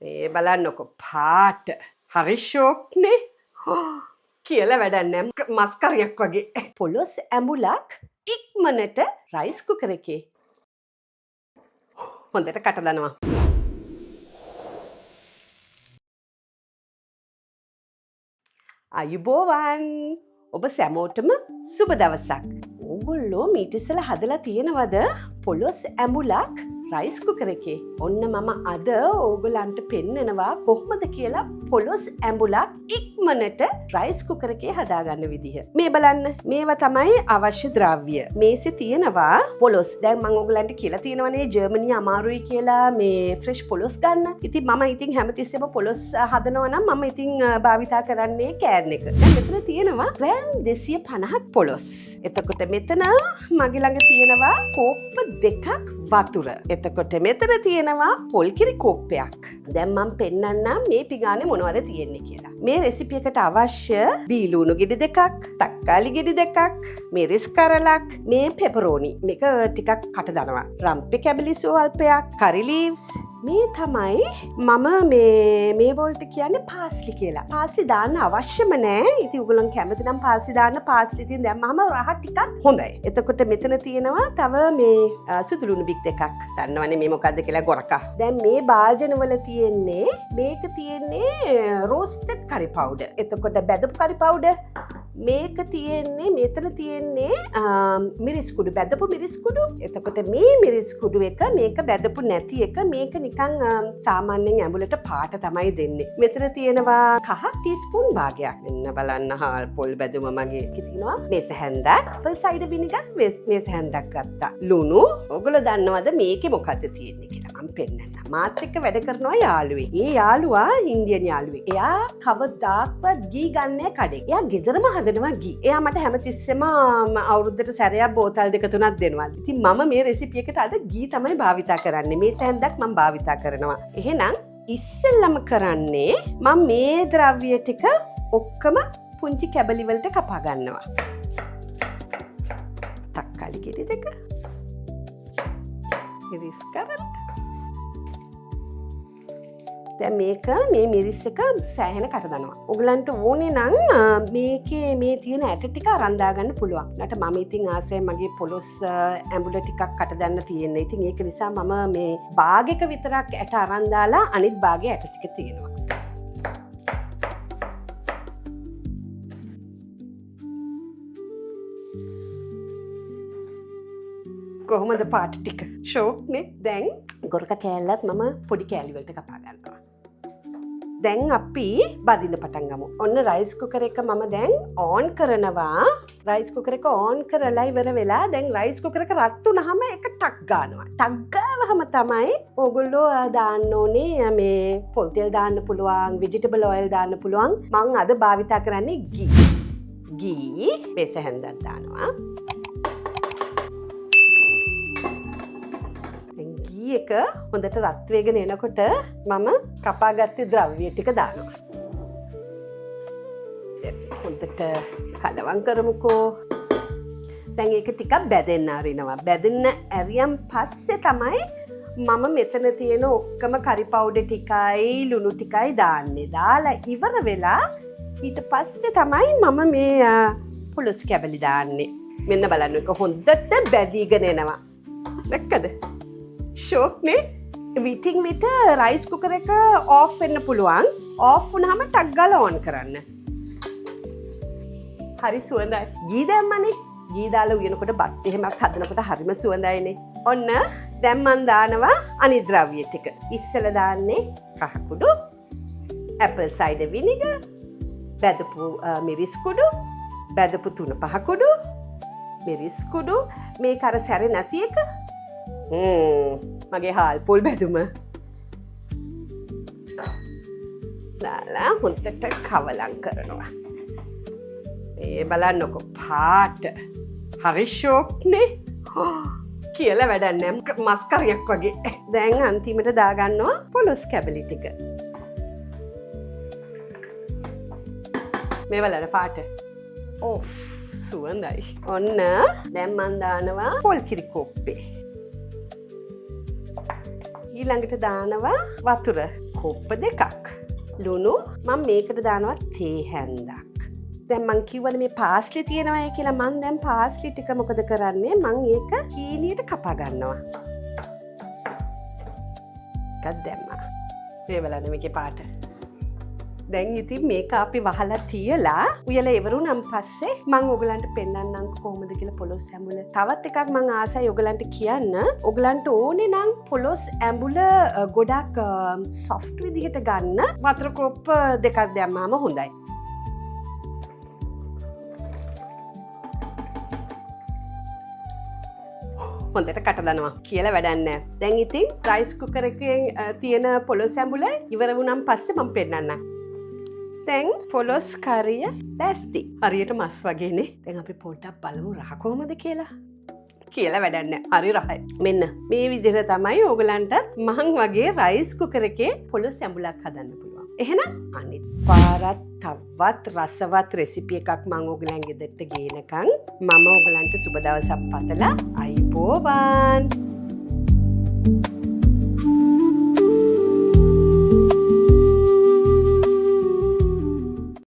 මේ බලන්නකො පාට හරි ෂෝක්නේ කියලා වැඩක් නැහැ මස් කරියක් වගේ පොලොස් ඇඹුලක් ඉක්මනට රයිස් කුකර් එකේ හොඳට කට දානවා අයුබෝවන් ඔබ සැමෝටම සුබ දවසක් ඕගොල්ලෝ මීට ඉස්සෙල්ලා හදලා තියෙනවද පොලොස් ඇඹුලක් රයිස් කුකර් එකේ ඔන්න මම අද ඕගොල්ලන්ට පෙන්නනවා කොහොමද කියලා පොලොස් ඇඹුලක් ඉක්මනට රයිස් කුකර් එකේ හදාගන්න විදිහ මේ බලන්න මේවා තමයි අවශ්‍ය ද්‍රව්‍ය මේසේ තියෙනවා පොලොස් දැන් මම ඕගොල්ලන්ට කියලා තියෙනවනේ ජර්මනිය අමාරුයි කියලා මේ ෆ්‍රෙෂ් පොලොස් ගන්න ඉතින් මම ඉතින් හැමතිස්සෙම පොලොස් හදනවා නම් මම ඉතින් භාවිතා කරන්නේ කෑන් එක දැන් මෙතන තියෙනවා ග්‍රෑම් 250ක් පොලොස් එතකොට මෙතන මගේ ළඟ තියෙනවා කෝප්ප දෙකක් වතුර එතකොට මෙතන තියෙනවා පොල් කිරි කෝප්පයක් දැන් මම පෙන්නන්නම් මේ පිගානේ මොනවද තියෙන්නේ කියලා මේ රෙසිපි එකට අවශ්‍ය බීලුණු ගෙඩි දෙකක් තක්කාලි ගෙඩි දෙකක් මිරිස් කරලක් මේ පෙපරෝනි මේක ටිකක් කට දානවා රම්පේ කැබලිසෝ අල්පයක් කරි ලීව්ස් මේ තමයි මම මේ වලට කියන්නේ පාස්ලි කියලා. පාස්ලි දාන්න අවශ්‍යම නෑ. ඉතින් උගලන් කැමති නම් පාස්ලි දාන්න පාස්ලි ඉතින් දැම්මම රහ ටිකක් හොඳයි. එතකොට මෙතන තියෙනවා තව මේ සුදුලුණු බික් දෙකක්. දන්නවනේ මේ මොකද්ද කියලා ගොරකා. දැන් මේ භාජනවල තියෙන්නේ මේක තියෙන්නේ රෝස්ටඩ් කරි පවුඩර්. එතකොට බැදපු කරි පවුඩර් මේක තියෙන්නේ මෙතන තියෙන්නේ මිරිස් කුඩු බැදපු මිරිස් කුඩු. එතකොට මේ මිරිස් කුඩු එක මේක බැදපු නැති එක මේක නිකන් සාමාන්‍යයෙන් ඇඹුලට පාට තමයි දෙන්නේ. මෙතන තියෙනවා කහ ටීස්පූන් භාගයක්. මෙන්න බලන්න හාල් පොල් බැදුම මගේ තියෙනවා. මේස හැන්දක්, අපල් සයිඩර් විනිගර් මේස හැන්දක් ගත්තා. ලුණු. ඔයගොල්ලෝ දන්නවද මේකේ මොකද්ද තියෙන්නේ කියලා? මම පෙන්නන්න. මාත් එක්ක වැඩ කරනවා යාළුවෙක්. ඒ යාළුවා ඉන්දියන් යාළුවෙක්. එයා කවදාක්වත් ගී ගන්නෑ කඩේ. එයා ගෙදරම හදනවා ගී. එයා මට හැමතිස්සෙම අවුරුද්දට සැරයක් බෝතල් දෙක තුනක් දෙනවා. ඉතින් මම මේ රෙසිපි එකට අද ගී තමයි භාවිතා කරන්නේ. මේ සැන්දක් මම භාවිතා කරනවා. එහෙනම් ඉස්සෙල්ලම කරන්නේ මම මේ ද්‍රව්‍ය ටික ඔක්කොම පුංචි කැබලි වලට කපා ගන්නවා. තක්කාලි ගෙඩි දෙක. මිරිස් කරල. දැන් මේක මේ මිරිස් එක සෑහෙන කට දානවා. ඔයගලන්ට ඕනේ නම් මේකේ මේ තියෙන ඇට ටික අරන් දාගන්න පුළුවන්. නැට මම ඉතින් ආසයි මගේ පොලොස් ඇඹුල ටිකක් කට දාන්න තියෙන්නේ. ඉතින් ඒක නිසා මම මේ භාගයක විතරක් ඇට අරන් දාලා අනිත් භාගයේ ඇට ටික තියෙනවා. කොහොමද පාට ටික? ෂෝක්නේ. දැන් ගොරක කෑල්ලත් මම පොඩි කෑලි වලට කපා ගන්නවා. දැන් අපි බදින්න පටන් ගමු. ඔන්න රයිස් කුකර් එක මම දැන් ඕන් කරනවා. රයිස් කුකර් එක ඕන් කරලා ඉවර වෙලා දැන් රයිස් කුකර් එක රත් වුනහම ඒක ටක් ගන්නවා. ටක් ගාවහම තමයි ඕගොල්ලෝ දාන්න ඕනේ මේ පොල් තෙල් දාන්න පුළුවන්, ভেජිටබල් ඔයිල් දාන්න පුළුවන්. මම අද භාවිතා කරන්නේ ගී. ගී මේස හැන්දක් දානවා. එක හොඳට රත් වේගෙන එනකොට මම කපාගත්තේ ද්‍රව්‍ය ටික දානවා. හොඳට කලවම් කරමුකෝ. දැන් ඒක ටිකක් බැදෙන්න අරිනවා. බැදෙන්න ඇරියන් පස්සේ තමයි මම මෙතන තියෙන ඔක්කොම කරි පවුඩර් ටිකයි ලුණු ටිකයි දාන්නේ. දාලා ඉවර වෙලා ඊට පස්සේ තමයි මම මේ පොලොස් කැබලි දාන්නේ. මෙන්න බලන්න ඒක හොඳට බැදීගෙන එනවා. දැක්කද? ෂෝක්නේ විටින් විට රයිස් කුකර් එක ඕෆ් වෙන්න පුළුවන්. ඕෆ් වුණාම ටක් ගාලා ඕන් කරන්න. හරි සුවඳයි. ගී දැම්මනේ. ගී දාලා උයනකොට බත් එහෙමක් හදනකොට හරිම සුවඳයිනේ. ඔන්න දැන් මම දානවා අනිත් ද්‍රව්‍ය ටික. ඉස්සෙල්ලා දාන්නේ කහ කුඩු, ඇපල් සයිඩර් විනිගර්, බැදපු මිරිස් කුඩු, බැදපු තුන පහ කුඩු, මිරිස් කුඩු, මේක අර සැරේ නැති එක. මගේ හාල් පොල් බැදුම දාලා හොඳට කවලම් කරනවා. මේ බලන්නකො පාට හරි ෂෝක්නේ කියලා වැඩක් නැහැ මස් කරියක් වගේ. දැන් අන්තිමට දාගන්නවා පොලොස් කැබලි ටික. මේ බලන්න පාට. ඕ සුවඳයි. ඔන්න දැන් මම දානවා පොල් කිරි කෝප්පේ. ඊළඟට දානවා වතුර කොප්ප දෙකක්. ලුණු මම මේකට දානවා තේ හැන්දක්. දැන් මං කිව්වනේ මේ පාස්ලි තියෙනවායි කියලා. මං දැන් පාස්ලි ටික මොකද කරන්නේ? මං ඒක හීනියට කපා ගන්නවා. එකක් දැම්මා. මේ බලන්න මේකේ පාට. දැන් ඉතින් මේක අපි වහලා තියලා උයලා ඉවරුනන් පස්සේ මම ඔයගලන්ට පෙන්නන්නම් කොහොමද කියලා පොලොස් ඇඹුල. තවත් එකක් මම ආසයි ඔයගලන්ට කියන්න. ඔයගලන්ට ඕනේ නම් පොලොස් ඇඹුල ගොඩක් සොෆ්ට් විදිහට ගන්න වතුර කොප්ප දෙකක් දැම්මාම හොඳයි. හොඳට කටදනවා කියලා වැඩක් නැහැ. දැන් ඉතින් රයිස් කුකර් එකේ තියෙන පොලොස් ඇඹුල ඉවර වුණාන් පස්සේ මම පෙන්නන්නම්. දැන් පොලොස් කරිය දැස්ති. හරියට මස් වගේනේ. දැන් අපි පොඩ්ඩක් බලමු රහ කොහමද කියලා වැඩක් නැහැ. හරි රහයි. මෙන්න මේ විදිහට තමයි ඕගලන්ටත් මං වගේ රයිස් කුකර් එකේ පොලොස් ඇඹුලක් හදන්න පුළුවන්. එහෙනම් අනිත් පාරත් තවත් රසවත් රෙසිපි එකක් මං ඕගලන්ගේ ගෙදරට ගේනකම් මම ඕගලන්ට සුබ දවසක් පතලා අයිබෝවන්.